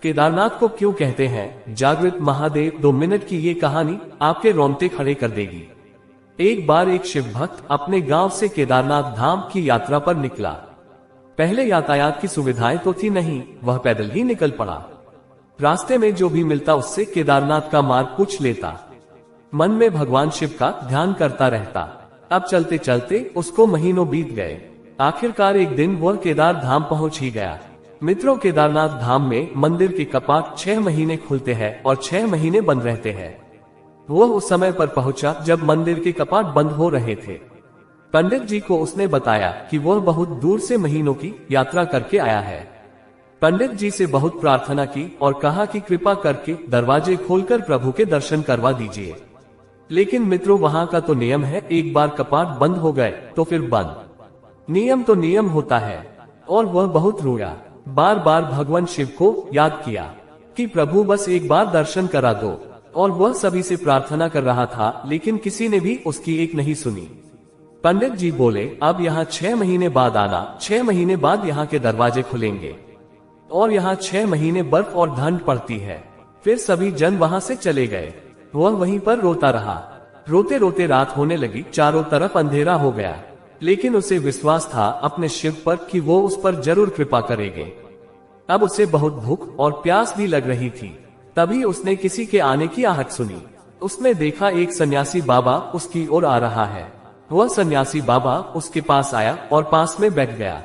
केदारनाथ को क्यों कहते हैं जागृत महादेव? 2 मिनट की ये कहानी आपके रोंगटे खड़े कर देगी। एक बार एक शिव भक्त अपने गांव से केदारनाथ धाम की यात्रा पर निकला। पहले यातायात की सुविधाएं तो थी नहीं, वह पैदल ही निकल पड़ा। रास्ते में जो भी मिलता उससे केदारनाथ का मार्ग पूछ लेता। मन में भगवान शिव का ध्यान करता रहता। अब चलते चलते उसको महीनों बीत गए। आखिरकार एक दिन वह केदार धाम पहुंच ही गया। मित्रों, केदारनाथ धाम में मंदिर के कपाट 6 महीने खुलते हैं और 6 महीने बंद रहते हैं। वह उस समय पर पहुंचा जब मंदिर के कपाट बंद हो रहे थे। पंडित जी को उसने बताया कि वह बहुत दूर से महीनों की यात्रा करके आया है। पंडित जी से बहुत प्रार्थना की और कहा कि कृपा करके दरवाजे खोलकर प्रभु के दर्शन करवा दीजिए। लेकिन मित्रों, वहां का तो नियम है, एक बार कपाट बंद हो गए तो फिर बंद। नियम तो नियम होता है। और वह बहुत रोया, बार बार भगवान शिव को याद किया कि प्रभु बस एक बार दर्शन करा दो। और वह सभी से प्रार्थना कर रहा था, लेकिन किसी ने भी उसकी एक नहीं सुनी। पंडित जी बोले, अब यहाँ 6 महीने बाद आना, 6 महीने बाद यहाँ के दरवाजे खुलेंगे और यहाँ 6 महीने बर्फ और ठंड पड़ती है। फिर सभी जन वहाँ से चले गए। वह वहीं पर रोता रहा। रोते रोते रात होने लगी, चारों तरफ अंधेरा हो गया। लेकिन उसे विश्वास था अपने शिव पर कि वो उस पर जरूर कृपा करेंगे। अब उसे बहुत भूख और प्यास भी लग रही थी। तभी उसने किसी के आने की आहट सुनी। उसने देखा एक सन्यासी बाबा उसकी ओर आ रहा है। वह सन्यासी बाबा उसके पास आया और पास में बैठ गया।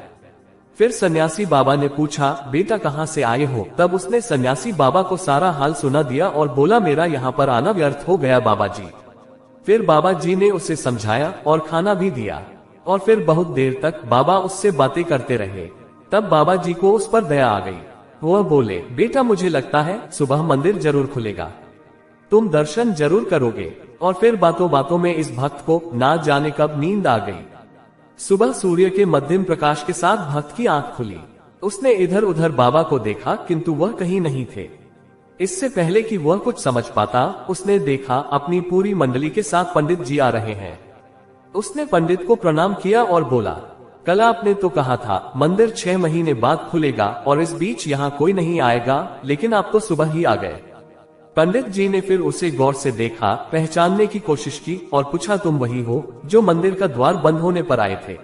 फिर सन्यासी बाबा ने पूछा, बेटा कहाँ से आए हो? तब उसने सन्यासी बाबा को सारा हाल सुना दिया और बोला, मेरा यहाँ पर आना व्यर्थ हो गया बाबा जी। फिर बाबा जी ने उसे समझाया और खाना भी दिया। और फिर बहुत देर तक बाबा उससे बातें करते रहे। तब बाबा जी को उस पर दया आ गई। वह बोले, बेटा मुझे लगता है सुबह मंदिर जरूर खुलेगा, तुम दर्शन जरूर करोगे। और फिर बातों बातों में इस भक्त को ना जाने कब नींद आ गई। सुबह सूर्य के मध्यम प्रकाश के साथ भक्त की आंख खुली। उसने इधर उधर बाबा को देखा, किंतु वह कहीं नहीं थे। इससे पहले कि वह कुछ समझ पाता, उसने देखा अपनी पूरी मंडली के साथ पंडित जी आ रहे हैं। उसने पंडित को प्रणाम किया और बोला, कल आपने तो कहा था मंदिर 6 महीने बाद खुलेगा और इस बीच यहाँ कोई नहीं आएगा, लेकिन आप तो सुबह ही आ गए। पंडित जी ने फिर उसे गौर से देखा, पहचानने की कोशिश की और पूछा, तुम वही हो जो मंदिर का द्वार बंद होने पर आए थे,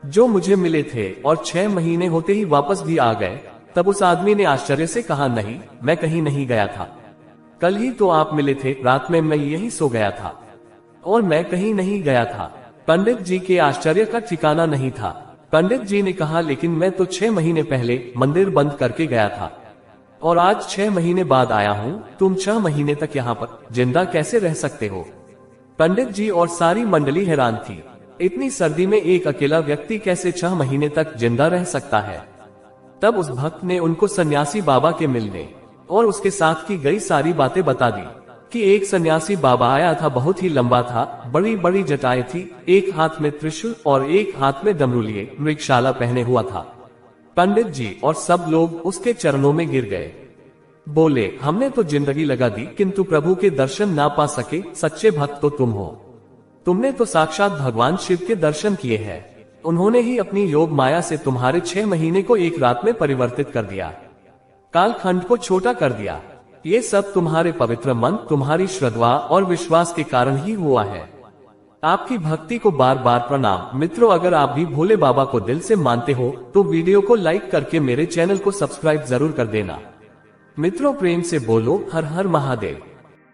जो मुझे मिले थे और 6 महीने होते ही वापस भी आ गए? तब उस आदमी ने आश्चर्य से कहा, नहीं, मैं कहीं नहीं गया था। कल ही तो आप मिले थे, रात में मैं यही सो गया था और मैं कहीं नहीं गया था। पंडित जी के आश्चर्य का ठिकाना नहीं था। पंडित जी ने कहा, लेकिन मैं तो 6 महीने पहले मंदिर बंद करके गया था और आज 6 महीने बाद आया हूँ। तुम 6 महीने तक यहाँ पर जिंदा कैसे रह सकते हो? पंडित जी और सारी मंडली हैरान थी। इतनी सर्दी में एक अकेला व्यक्ति कैसे 6 महीने तक जिंदा रह सकता है? तब उस भक्त ने उनको सन्यासी बाबा के मिलने और उसके साथ की गई सारी बातें बता दी कि एक सन्यासी बाबा आया था, बहुत ही लंबा था, बड़ी बड़ी जटाएं थी, एक हाथ में त्रिशूल और एक हाथ में डमरू लिए मृगशाला पहने हुआ था। पंडित जी और सब लोग उसके चरणों में गिर गए। बोले, हमने तो जिंदगी लगा दी किंतु प्रभु के दर्शन ना पा सके। सच्चे भक्त तो तुम हो। तुमने तो साक्षात भगवान शिव के दर्शन किए हैं। उन्होंने ही अपनी योग माया से तुम्हारे 6 महीने को एक रात में परिवर्तित कर दिया, कालखंड को छोटा कर दिया। ये सब तुम्हारे पवित्र मन, तुम्हारी श्रद्धा और विश्वास के कारण ही हुआ है। आपकी भक्ति को बार बार प्रणाम। मित्रों, अगर आप भी भोले बाबा को दिल से मानते हो तो वीडियो को लाइक करके मेरे चैनल को सब्सक्राइब जरूर कर देना। मित्रों, प्रेम से बोलो हर हर महादेव।